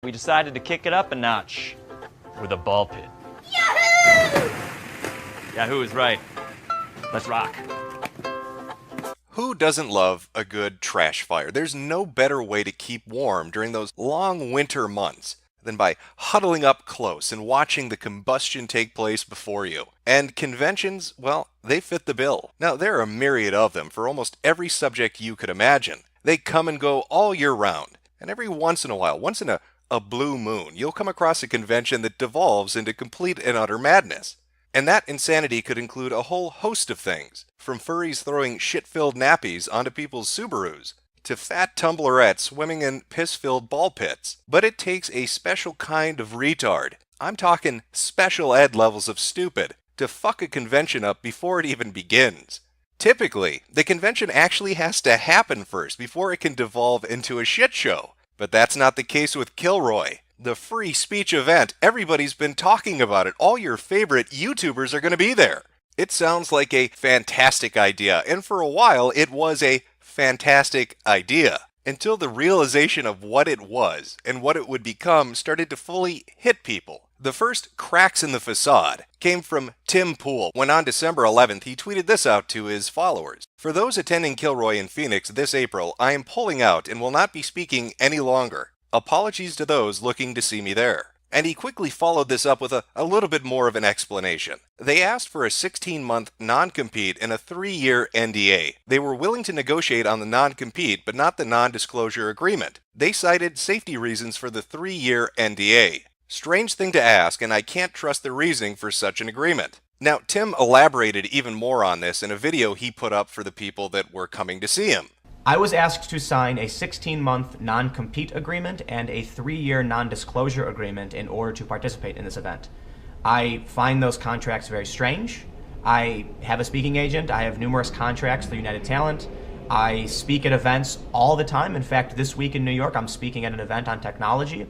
We decided to kick it up a notch with a ball pit. Yahoo! Yahoo is right. Let's rock. Who doesn't love a good trash fire? There's no better way to keep warm during those long winter months than by huddling up close and watching the combustion take place before you. And conventions, well, they fit the bill. Now, there are a myriad of them for almost every subject you could imagine. They come and go all year round. And every once in a while, once in a blue moon, you'll come across a convention that devolves into complete and utter madness. And that insanity could include a whole host of things, from furries throwing shit-filled nappies onto people's Subarus, to fat tumblerettes swimming in piss-filled ball pits. But it takes a special kind of retard, I'm talking special ed levels of stupid, to fuck a convention up before it even begins. Typically, the convention actually has to happen first before it can devolve into a shit show. But that's not the case with Kilroy. The free speech event, everybody's been talking about it. All your favorite YouTubers are going to be there. It sounds like a fantastic idea, and for a while it was a fantastic idea. Until the realization of what it was and what it would become started to fully hit people. The first cracks in the facade came from Tim Pool when on December 11th he tweeted this out to his followers. For those attending Kilroy in Phoenix this April, I am pulling out and will not be speaking any longer. Apologies to those looking to see me there. And he quickly followed this up with a little bit more of an explanation. They asked for a 16-month non-compete and a 3-year NDA. They were willing to negotiate on the non-compete, but not the non-disclosure agreement. They cited safety reasons for the 3-year NDA. Strange thing to ask, and I can't trust the reasoning for such an agreement. Now, Tim elaborated even more on this in a video he put up for the people that were coming to see him. I was asked to sign a 16-month non-compete agreement and a 3-year non-disclosure agreement in order to participate in this event. I find those contracts very strange. I have a speaking agent. I have numerous contracts through United Talent. I speak at events all the time. In fact, this week in New York, I'm speaking at an event on technology.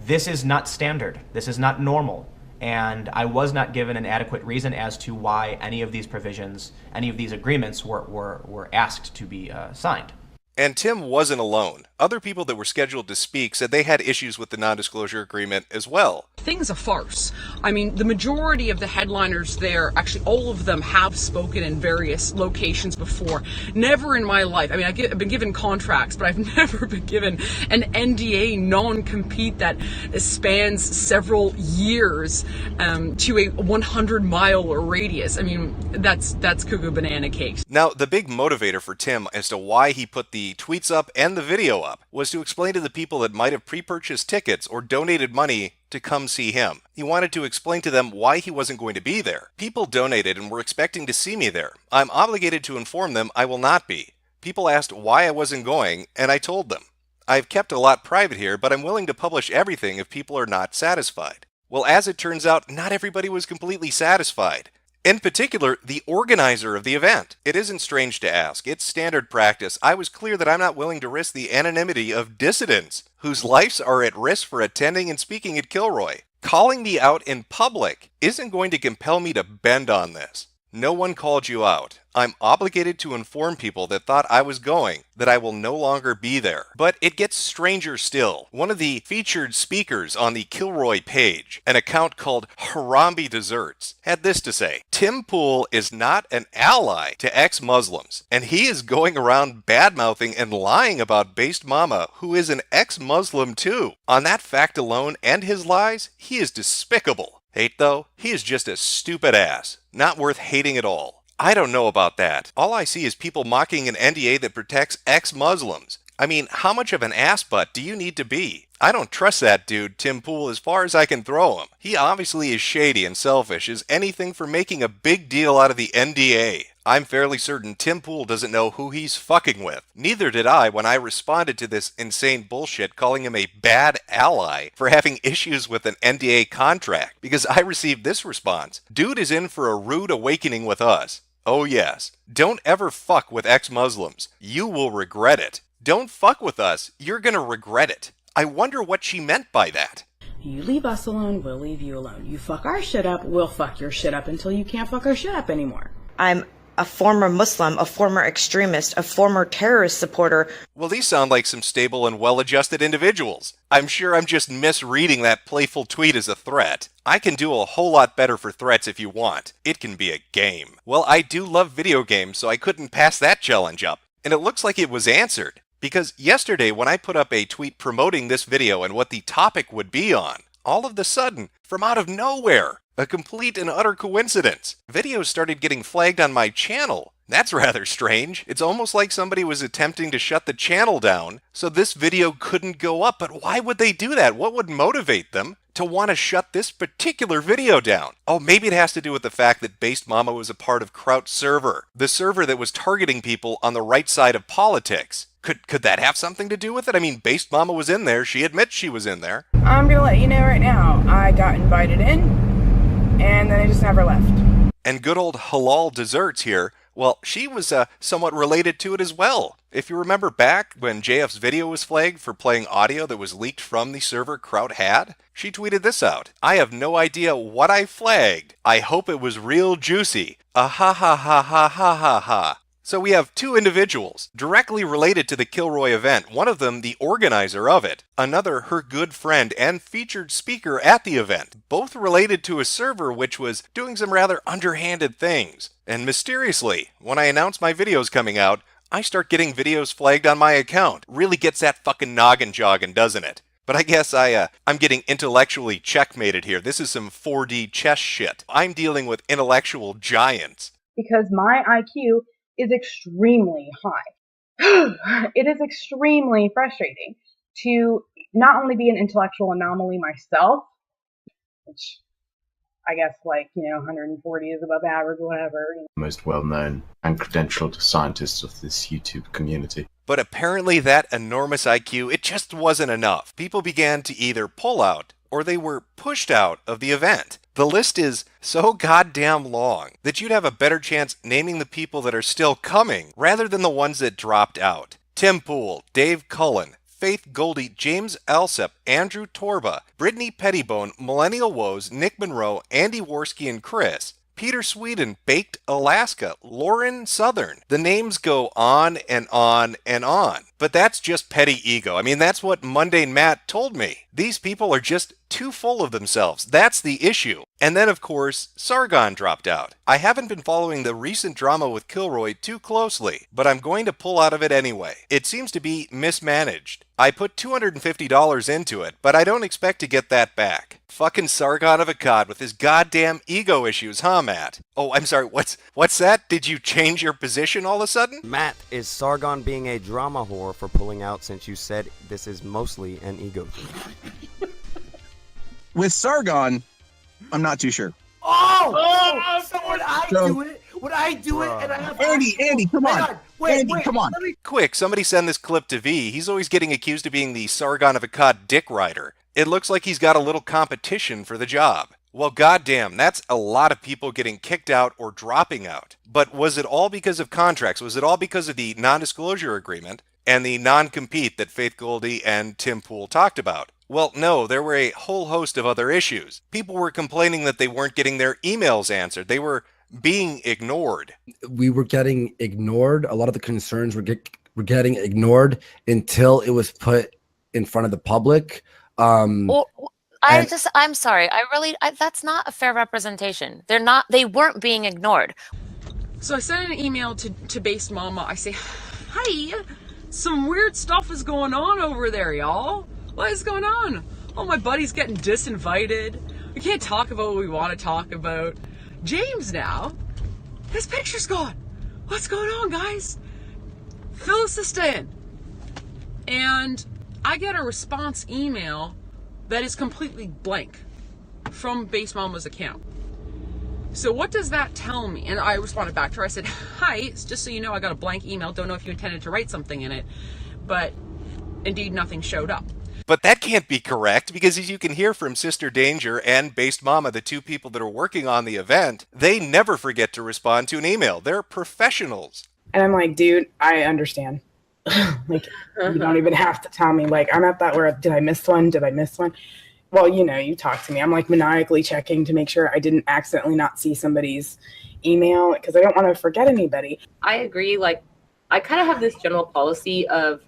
This is not standard. This is not normal. And I was not given an adequate reason as to why any of these provisions, any of these agreements were asked to be signed. And Tim wasn't alone. Other people that were scheduled to speak said they had issues with the non-disclosure agreement as well. Thing's a farce. I mean, the majority of the headliners there, actually all of them have spoken in various locations before. Never in my life, I mean, I've been given contracts, but I've never been given an NDA non-compete that spans several years to a 100-mile radius. I mean, that's cuckoo banana cakes. Now, the big motivator for Tim as to why he put the tweets up and the video up was to explain to the people that might have pre-purchased tickets or donated money to come see him. He wanted to explain to them why he wasn't going to be there. People donated and were expecting to see me there. I'm obligated to inform them I will not be. People asked why I wasn't going, and I told them. I've kept a lot private here, but I'm willing to publish everything if people are not satisfied. Well, as it turns out, not everybody was completely satisfied. In particular, the organizer of the event. It isn't strange to ask. It's standard practice. I was clear that I'm not willing to risk the anonymity of dissidents whose lives are at risk for attending and speaking at Kilroy. Calling me out in public isn't going to compel me to bend on this. No one called you out. I'm obligated to inform people that thought I was going that I will no longer be there. But it gets stranger still. One of the featured speakers on the Kilroy page, an account called Harambe Desserts, had this to say: Tim Pool is not an ally to ex-Muslims, and he is going around bad-mouthing and lying about Based Mama, who is an ex-Muslim too. On that fact alone and his lies, he is despicable. Hate though? He is just a stupid ass. Not worth hating at all. I don't know about that. All I see is people mocking an NDA that protects ex-Muslims. I mean, how much of an ass butt do you need to be? I don't trust that dude, Tim Pool, as far as I can throw him. He obviously is shady and selfish as anything for making a big deal out of the NDA. I'm fairly certain Tim Pool doesn't know who he's fucking with. Neither did I when I responded to this insane bullshit calling him a bad ally for having issues with an NDA contract, because I received this response: dude is in for a rude awakening with us. Oh yes. Don't ever fuck with ex-Muslims. You will regret it. Don't fuck with us. You're gonna regret it. I wonder what she meant by that. You leave us alone, we'll leave you alone. You fuck our shit up, we'll fuck your shit up until you can't fuck our shit up anymore. I'm a former Muslim, a former extremist, a former terrorist supporter. Well, these sound like some stable and well-adjusted individuals. I'm sure I'm just misreading that playful tweet as a threat. I can do a whole lot better for threats if you want. It can be a game. Well, I do love video games, so I couldn't pass that challenge up. And it looks like it was answered. Because yesterday, when I put up a tweet promoting this video and what the topic would be on, all of a sudden, from out of nowhere, a complete and utter coincidence, videos started getting flagged on my channel. That's rather strange. It's almost like somebody was attempting to shut the channel down so this video couldn't go up. But why would they do that? What would motivate them to want to shut this particular video down? Oh, maybe it has to do with the fact that Based Mama was a part of Trout's server, the server that was targeting people on the right side of politics. Could that have something to do with it? I mean, Based Mama was in there. She admits she was in there. I'm gonna let you know right now, I got invited in, and then I just never left. And good old Halal Desserts here, well, she was somewhat related to it as well. If you remember back when JF's video was flagged for playing audio that was leaked from the server Trout had, she tweeted this out. I have no idea what I flagged. I hope it was real juicy. Ah ha ha ha ha ha ha ha. So we have two individuals directly related to the Kilroy event, one of them the organizer of it, another her good friend and featured speaker at the event, both related to a server which was doing some rather underhanded things. And mysteriously, when I announce my videos coming out, I start getting videos flagged on my account. Really gets that fucking noggin jogging, doesn't it? But I guess I'm getting intellectually checkmated here. This is some 4D chess shit. I'm dealing with intellectual giants. Because my IQ is extremely high. It is extremely frustrating to not only be an intellectual anomaly myself, which I guess 140 is above average, whatever. Most well-known and credentialed scientists of this YouTube community. But apparently that enormous IQ, it just wasn't enough. People began to either pull out or they were pushed out of the event. The list is so goddamn long that you'd have a better chance naming the people that are still coming rather than the ones that dropped out. Tim Pool, Dave Cullen, Faith Goldie, James Alsep, Andrew Torba, Brittany Pettibone, Millennial Woes, Nick Monroe, Andy Worski and Chris, Peter Sweden, Baked Alaska, Lauren Southern. The names go on and on and on. But that's just petty ego. I mean, that's what Mundane Matt told me. These people are just too full of themselves. That's the issue. And then, of course, Sargon dropped out. I haven't been following the recent drama with Kilroy too closely, but I'm going to pull out of it anyway. It seems to be mismanaged. I put $250 into it, but I don't expect to get that back. Fucking Sargon of Akkad with his goddamn ego issues, huh, Matt? Oh, I'm sorry, what's that? Did you change your position all of a sudden? Matt, is Sargon being a drama whore for pulling out since you said this is mostly an ego thing? With Sargon, I'm not too sure. So would I do it? Would I do it? And I have Andy, come on. Andy, come on. Quick, somebody send this clip to V. He's always getting accused of being the Sargon of Akkad dick rider. It looks like he's got a little competition for the job. Well, goddamn, that's a lot of people getting kicked out or dropping out. But was it all because of contracts? Was it all because of the non-disclosure agreement and the non-compete that Faith Goldie and Tim Pool talked about? Well, no, there were a whole host of other issues. People were complaining that they weren't getting their emails answered. They were being ignored. We were getting ignored. A lot of the concerns were getting ignored until it was put in front of the public. I'm sorry. That's not a fair representation. They weren't being ignored. So I sent an email to Based Mama. I say, hey, some weird stuff is going on over there, y'all. What is going on? Oh, my buddy's getting disinvited. We can't talk about what we want to talk about. James now, his picture's gone. What's going on, guys? Fill us this in. And I get a response email that is completely blank from Based Mama's account. So what does that tell me? And I responded back to her. I said, hi, it's just so you know, I got a blank email. Don't know if you intended to write something in it. But indeed, nothing showed up. But that can't be correct, because as you can hear from Sister Danger and Based Mama, the two people that are working on the event, they never forget to respond to an email. They're professionals. And I'm like, dude, I understand. You don't even have to tell me. I'm at that where, did I miss one? well, you know, you talk to me. I'm like maniacally checking to make sure I didn't accidentally not see somebody's email because I don't want to forget anybody. I agree. Like, I kind of have this general policy of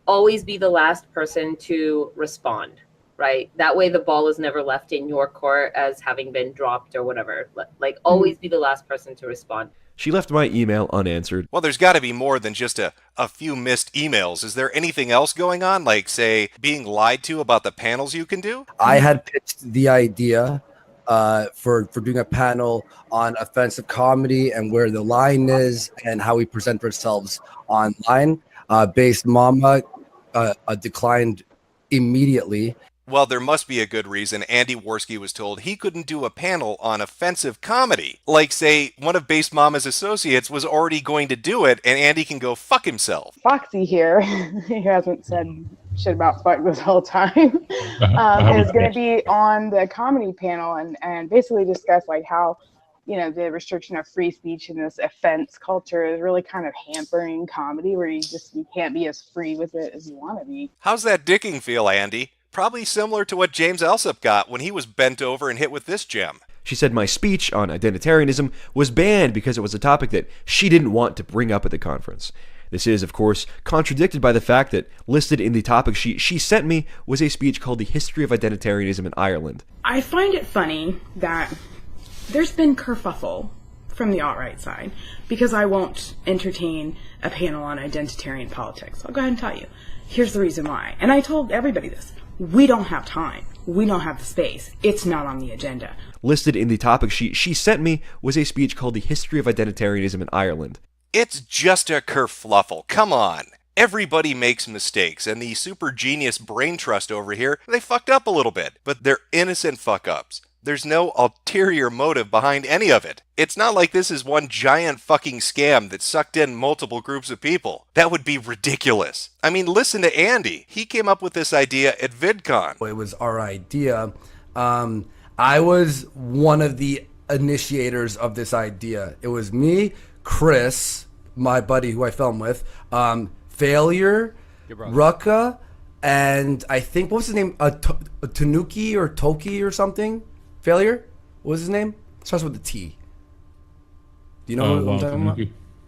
always be the last person to respond, right? That way the ball is never left in your court as having been dropped or whatever. Like, always be the last person to respond. She left my email unanswered. Well, there's got to be more than just a few missed emails. Is there anything else going on? Like, say, being lied to about the panels you can do? I had pitched the idea for doing a panel on offensive comedy and where the line is and how we present ourselves online. Based Mama declined immediately. Well, there must be a good reason Andy Worski was told he couldn't do a panel on offensive comedy. Like, say, one of Based Mama's associates was already going to do it, and Andy can go fuck himself. Foxy here, who hasn't said shit about fuck this whole time, is going to be on the comedy panel and basically discuss like how, you know, the restriction of free speech in this offense culture is really kind of hampering comedy, where you can't be as free with it as you want to be. How's that dicking feel, Andy? Probably similar to what James Alsop got when he was bent over and hit with this gem. She said my speech on identitarianism was banned because it was a topic that she didn't want to bring up at the conference. This is, of course, contradicted by the fact that listed in the topic sheet she sent me was a speech called The History of Identitarianism in Ireland. I find it funny that there's been kerfuffle from the alt-right side because I won't entertain a panel on identitarian politics. I'll go ahead and tell you. Here's the reason why. And I told everybody this. We don't have time. We don't have the space. It's not on the agenda. Listed in the topic sheet she sent me was a speech called The History of Identitarianism in Ireland. It's just a kerfluffle. Come on. Everybody makes mistakes, and the super genius brain trust over here, they fucked up a little bit, but they're innocent fuck-ups. There's no ulterior motive behind any of it. It's not like this is one giant fucking scam that sucked in multiple groups of people. That would be ridiculous. I mean, listen to Andy. He came up with this idea at VidCon. It was our idea. I was one of the initiators of this idea. It was me, Chris, my buddy who I filmed with, Failure, Rucka, and I think, what was his name? Tanuki or Toki or something? Failure? What was his name? It starts with a T. Do you know what I'm talking about?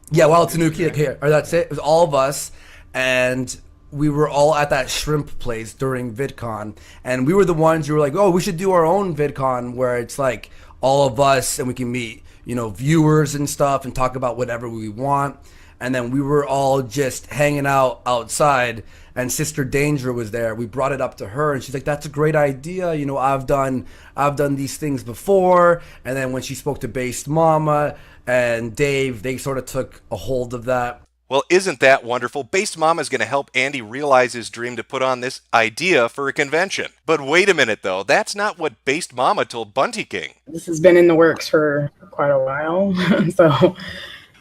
Yeah, Wild Tanuki. Here, or that's it. It was all of us, and we were all at that shrimp place during VidCon, and we were the ones who were like, "Oh, we should do our own VidCon where it's like all of us, and we can meet, you know, viewers and stuff, and talk about whatever we want." And then we were all just hanging out outside, and Sister Danger was there. We brought it up to her, and she's like, "That's a great idea. You know, I've done these things before." And then when she spoke to Based Mama and Dave, they sort of took a hold of that. Well, isn't that wonderful? Based Mama is going to help Andy realize his dream to put on this idea for a convention. But wait a minute, though. That's not what Based Mama told Bunty King. This has been in the works for quite a while, so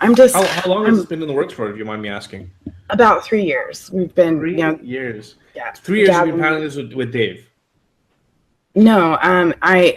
I'm just... How long has this been in the works for, if you mind me asking? About 3 years. We've been... 3 years? Yeah. 3 years you've been planning this with Dave? No, I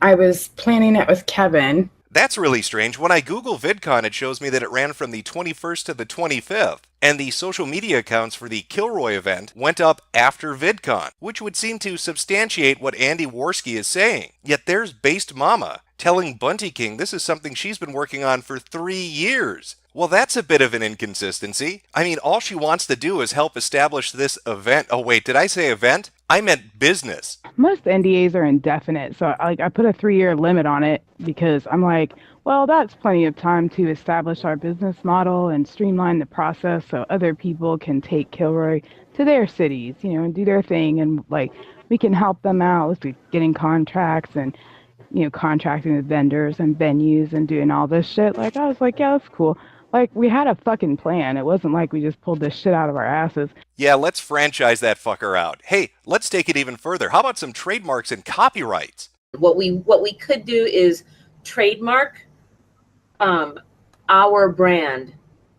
was planning it with Kevin. That's really strange. When I Google VidCon, it shows me that it ran from the 21st to the 25th. And the social media accounts for the Kilroy event went up after VidCon, which would seem to substantiate what Andy Worski is saying. Yet there's Based Mama telling Bunty King this is something she's been working on for 3 years. Well, that's a bit of an inconsistency. I mean, all she wants to do is help establish this event. Oh, wait, did I say event? I meant business. Most NDAs are indefinite, so I put a 3-year limit on it because I'm like, well, that's plenty of time to establish our business model and streamline the process so other people can take Kilroy to their cities, you know, and do their thing, and like we can help them out with getting contracts and, you know, contracting with vendors and venues and doing all this shit. Like, I was like, yeah, that's cool. Like, we had a fucking plan. It wasn't like we just pulled this shit out of our asses. Yeah, let's franchise that fucker out. Hey, let's take it even further. How about some trademarks and copyrights? What we could do is trademark our brand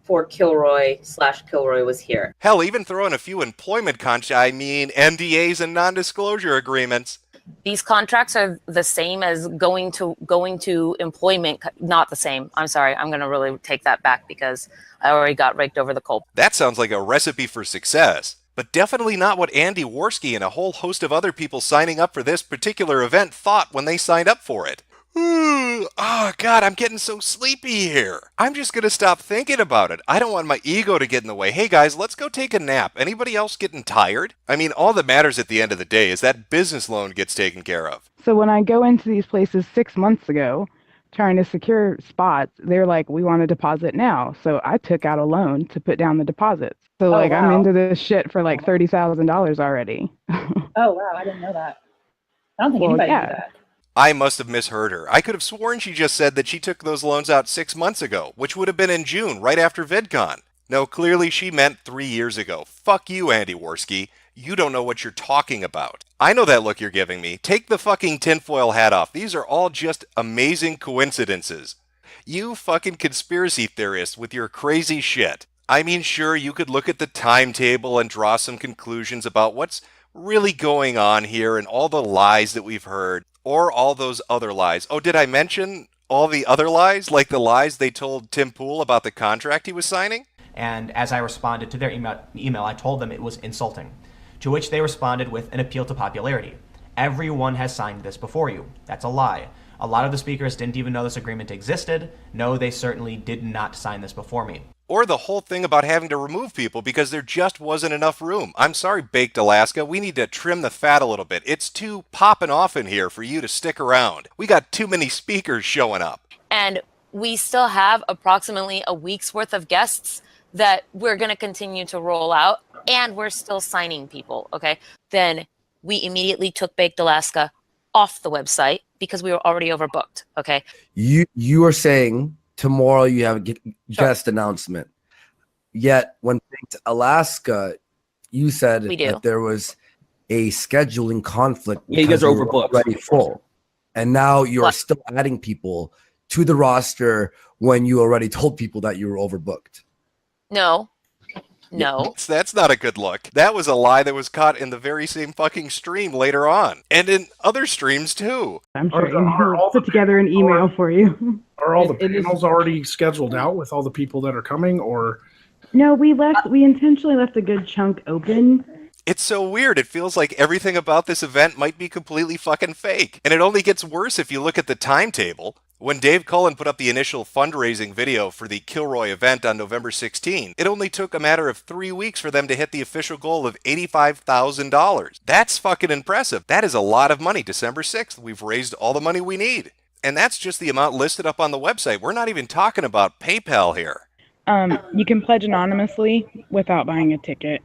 for Kilroy was here. Hell, even throw in a few employment NDAs and non-disclosure agreements. These contracts are the same as going to employment. Not the same. I'm sorry. I'm going to really take that back because I already got raked over the coals. That sounds like a recipe for success. but definitely not what Andy Worski and a whole host of other people signing up for this particular event thought when they signed up for it. Oh, God, I'm getting so sleepy here. I'm just going to stop thinking about it. I don't want my ego to get in the way. Hey, guys, let's go take a nap. Anybody else getting tired? I mean, all that matters at the end of the day is that business loan gets taken care of. So when I go into these places 6 months ago, trying to secure spots, they're like, we want a deposit now. So I took out a loan to put down the deposits. So wow. I'm into this shit for like $30,000 already. Oh, wow. I didn't know that. I don't think anybody knew that. I must have misheard her. I could have sworn she just said that she took those loans out 6 months ago, which would have been in June, right after VidCon. No, clearly she meant 3 years ago. Fuck you, Andy Worski. You don't know what you're talking about. I know that look you're giving me. Take the fucking tinfoil hat off. These are all just amazing coincidences. You fucking conspiracy theorists with your crazy shit. I mean, sure, you could look at the timetable and draw some conclusions about what's really going on here and all the lies that we've heard. Or all those other lies. Oh, did I mention all the other lies? Like the lies they told Tim Pool about the contract he was signing? And as I responded to their email, I told them it was insulting. To which they responded with an appeal to popularity. Everyone has signed this before you. That's a lie. A lot of the speakers didn't even know this agreement existed. No, they certainly did not sign this before me. Or the whole thing about having to remove people because there just wasn't enough room. I'm sorry, Baked Alaska, we need to trim the fat a little bit. It's too popping off in here for you to stick around. We got too many speakers showing up. And we still have approximately a week's worth of guests that we're going to continue to roll out, and we're still signing people, okay? Then we immediately took Baked Alaska off the website because we were already overbooked, okay? You are saying tomorrow you have a guest announcement. Yet when Baked Alaska, you said that there was a scheduling conflict. Yeah, you guys are overbooked. Already full. And now you're still adding people to the roster when you already told people that you were overbooked. No. That's not a good look. That was a lie that was caught in the very same fucking stream later on. And in other streams too. I'm sure he'll put together an email for you. Are all the panels already scheduled out with all the people that are coming, or? No, we intentionally left a good chunk open. It's so weird. It feels like everything about this event might be completely fucking fake. And it only gets worse if you look at the timetable. When Dave Cullen put up the initial fundraising video for the Kilroy event on November 16, it only took a matter of 3 weeks for them to hit the official goal of $85,000. That's fucking impressive. That is a lot of money. December 6th, we've raised all the money we need. And that's just the amount listed up on the website. We're not even talking about PayPal here. You can pledge anonymously without buying a ticket.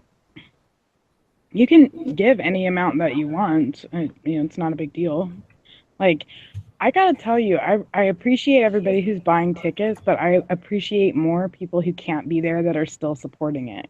You can give any amount that you want. It's not a big deal. Like, I gotta tell you, I appreciate everybody who's buying tickets, but I appreciate more people who can't be there that are still supporting it.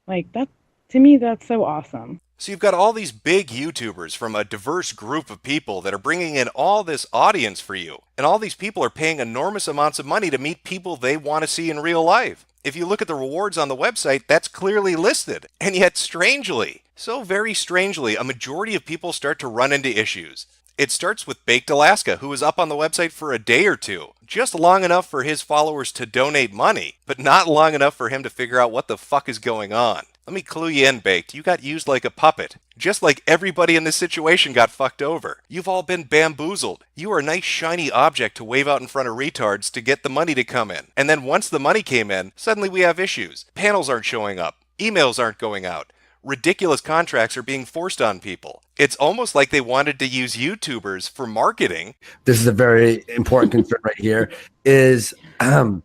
Like, that, to me, that's so awesome. So you've got all these big YouTubers from a diverse group of people that are bringing in all this audience for you. And all these people are paying enormous amounts of money to meet people they want to see in real life. If you look at the rewards on the website, that's clearly listed. And yet, strangely, so very strangely, a majority of people start to run into issues. It starts with Baked Alaska, who was up on the website for a day or two, just long enough for his followers to donate money, but not long enough for him to figure out what the fuck is going on. Let me clue you in, Baked. You got used like a puppet. Just like everybody in this situation got fucked over. You've all been bamboozled. You are a nice shiny object to wave out in front of retards to get the money to come in. And then once the money came in, suddenly we have issues. Panels aren't showing up. Emails aren't going out. Ridiculous contracts are being forced on people. It's almost like they wanted to use YouTubers for marketing. This is a very important concern right here. Is a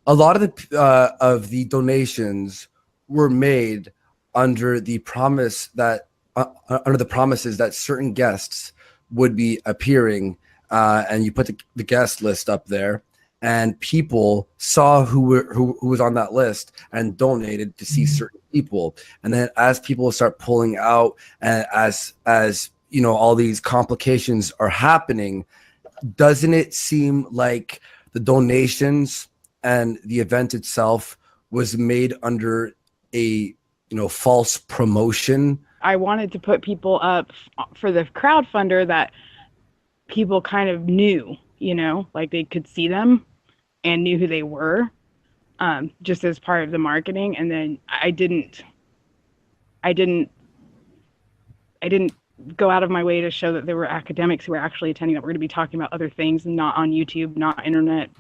lot of the donations were made under the promise that under the promises that certain guests would be appearing, and you put the guest list up there, and people saw who was on that list and donated to see certain people. And then as people start pulling out, and as all these complications are happening, doesn't it seem like the donations and the event itself was made under a false promotion? I wanted to put people up for the crowdfunder that people kind of knew, like they could see them and knew who they were, just as part of the marketing. And then I didn't I didn't go out of my way to show that there were academics who were actually attending, that we're going to be talking about other things, not on YouTube, not internet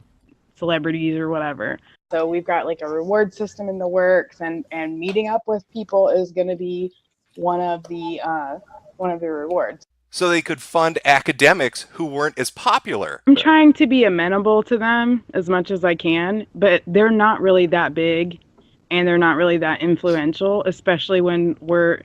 celebrities or whatever. So we've got like a reward system in the works, and meeting up with people is going to be one of the rewards. So they could fund academics who weren't as popular. I'm trying to be amenable to them as much as I can, but they're not really that big, and they're not really that influential, especially when we're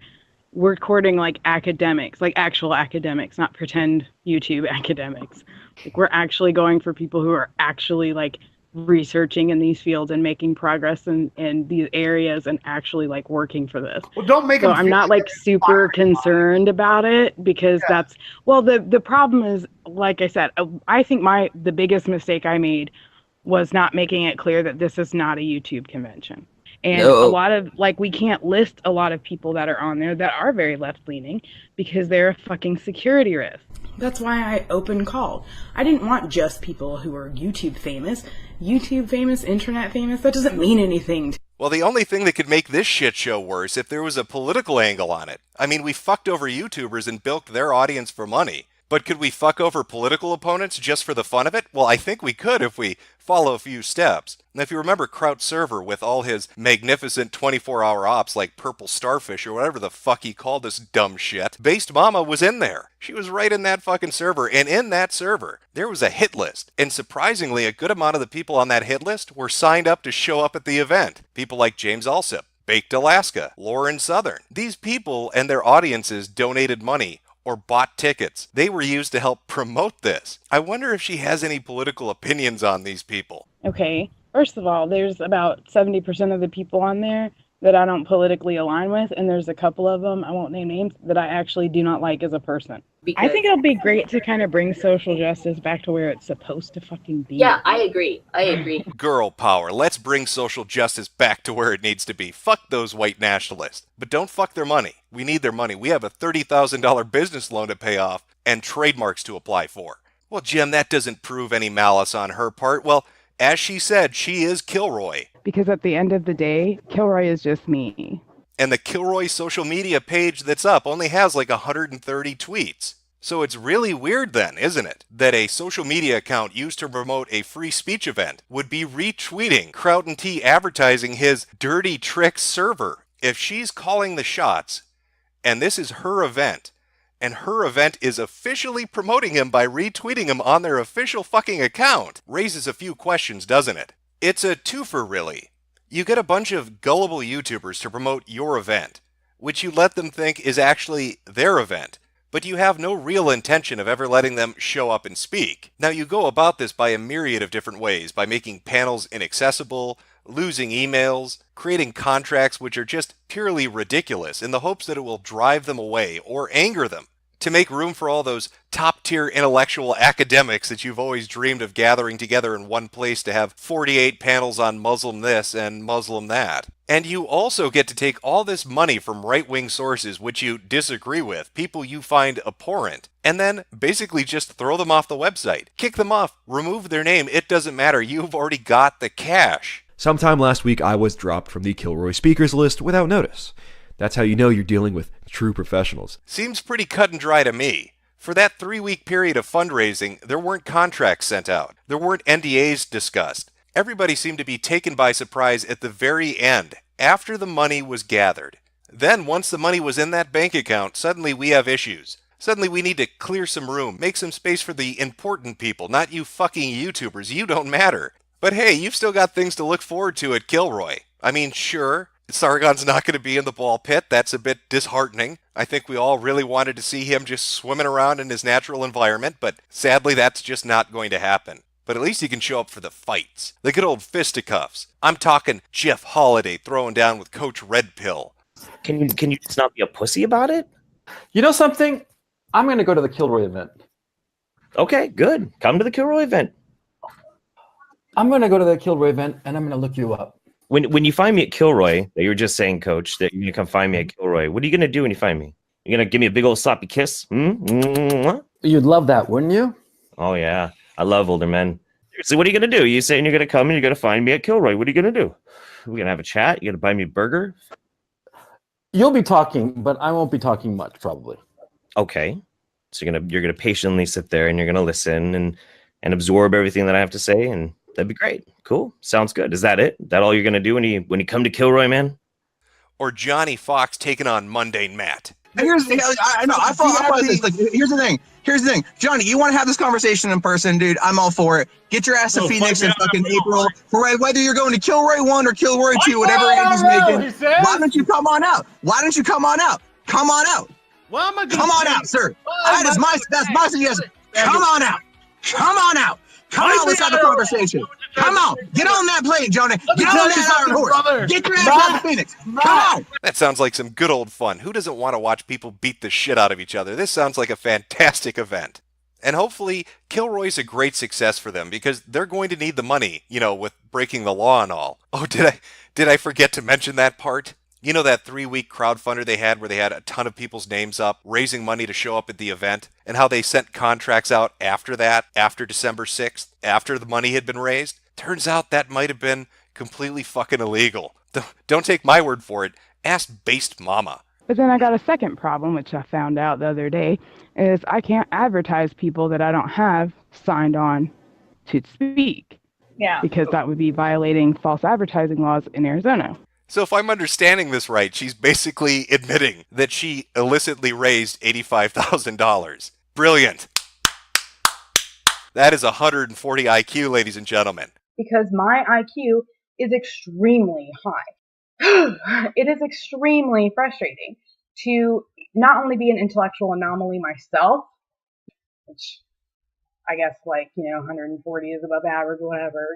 courting like academics, like actual academics, not pretend YouTube academics. Like, we're actually going for people who are actually like researching in these fields and making progress in these areas and actually like working for this. Well, don't make so them I'm not like super concerned about it, because that's, well, the problem is, like I said, I think the biggest mistake I made was not making it clear that this is not a YouTube convention. And a lot of, like, we can't list a lot of people that are on there that are very left-leaning because they're a fucking security risk. That's why I open called. I didn't want just people who are YouTube famous, internet famous. That doesn't mean anything. Well, the only thing that could make this shit show worse if there was a political angle on it. I mean, we fucked over YouTubers and bilked their audience for money. But could we fuck over political opponents just for the fun of it? Well, I think we could if we follow a few steps. And if you remember Trout server with all his magnificent 24-hour ops like Purple Starfish or whatever the fuck he called this dumb shit, Based Mama was in there. She was right in that fucking server, and in that server, there was a hit list. And surprisingly, a good amount of the people on that hit list were signed up to show up at the event. People like James Alsip, Baked Alaska, Lauren Southern. These people and their audiences donated money or bought tickets. They were used to help promote this. I wonder if she has any political opinions on these people. Okay, first of all, there's about 70% of the people on there that I don't politically align with, and there's a couple of them, I won't name names, that I actually do not like as a person. I think it'll be great to kind of bring social justice back to where it's supposed to fucking be. Yeah, I agree. Girl power. Let's bring social justice back to where it needs to be. Fuck those white nationalists. But don't fuck their money. We need their money. We have a $30,000 business loan to pay off and trademarks to apply for. Well, Jim, that doesn't prove any malice on her part. Well, as she said, she is Kilroy. Because at the end of the day, Kilroy is just me. And the Kilroy social media page that's up only has like 130 tweets. So it's really weird then, isn't it, that a social media account used to promote a free speech event would be retweeting Trout and T advertising his dirty tricks server. If she's calling the shots, and this is her event, and her event is officially promoting him by retweeting him on their official fucking account, raises a few questions, doesn't it? It's a twofer, really. You get a bunch of gullible YouTubers to promote your event, which you let them think is actually their event, but you have no real intention of ever letting them show up and speak. Now, you go about this by a myriad of different ways, by making panels inaccessible, losing emails, creating contracts which are just purely ridiculous in the hopes that it will drive them away or anger them, to make room for all those top-tier intellectual academics that you've always dreamed of gathering together in one place to have 48 panels on Muslim this and Muslim that. And you also get to take all this money from right-wing sources which you disagree with, people you find abhorrent, and then basically just throw them off the website. Kick them off, remove their name, it doesn't matter, you've already got the cash. Sometime last week, I was dropped from the Kilroy speakers list without notice. That's how you know you're dealing with true professionals. Seems pretty cut and dry to me. For that 3-week period of fundraising, there weren't contracts sent out. There weren't NDAs discussed. Everybody seemed to be taken by surprise at the very end, after the money was gathered. Then, once the money was in that bank account, suddenly we have issues. Suddenly we need to clear some room, make some space for the important people, not you fucking YouTubers. You don't matter. But hey, you've still got things to look forward to at Kilroy. I mean, sure, Sargon's not going to be in the ball pit. That's a bit disheartening. I think we all really wanted to see him just swimming around in his natural environment, but sadly that's just not going to happen. But at least he can show up for the fights. The good old fisticuffs. I'm talking Jeff Holiday throwing down with Coach Red Pill. Can you just not be a pussy about it? You know something? I'm going to go to the Kilroy event. Okay, good. Come to the Kilroy event. I'm going to go to the Kilroy event, and I'm going to look you up. When you find me at Kilroy, that you were just saying, Coach, that you come find me at Kilroy, what are you going to do when you find me? You're going to give me a big old sloppy kiss? You'd love that, wouldn't you? Oh, yeah. I love older men. So what are you going to do? You saying you're going to come and you're going to find me at Kilroy. What are you going to do? We're going to have a chat? You're going to buy me a burger? You'll be talking, but I won't be talking much, probably. Okay. So you're gonna patiently sit there and you're gonna listen and absorb everything that I have to say, and that'd be great. Cool. Sounds good. Is that it? That all you're gonna do when you come to Kilroy, man? Or Johnny Fox taking on Mundane Matt. Here's the I know I thought this. Like, here's the thing, Johnny. You want to have this conversation in person, dude? I'm all for it. Get your ass to Phoenix in fucking April. For whether you're going to Kilroy 1 or Kilroy 2, whatever Andy's making. Why don't you come on out? Why don't you come on out? Come on out. Why am I Come on out, sir. That's my suggestion. Come on out. Come on out. Come on, let's have a conversation. Come on, get on that plane, Johnny. Get on that Iron Horse. Get your ass out to Phoenix. Come on. That sounds like some good old fun. Who doesn't want to watch people beat the shit out of each other? This sounds like a fantastic event. And hopefully, Kilroy's a great success for them because they're going to need the money, with breaking the law and all. Oh, did I forget to mention that part? You know that 3-week crowdfunder they had where they had a ton of people's names up, raising money to show up at the event, and how they sent contracts out after that, after December 6th, after the money had been raised? Turns out that might have been completely fucking illegal. Don't take my word for it. Ask Based Mama. But then I got a second problem, which I found out the other day, is I can't advertise people that I don't have signed on to speak. Yeah. Because that would be violating false advertising laws in Arizona. So if I'm understanding this right, she's basically admitting that she illicitly raised $85,000. Brilliant. That is 140 IQ, ladies and gentlemen. Because my IQ is extremely high. It is extremely frustrating to not only be an intellectual anomaly myself, which I guess 140 is above average, whatever.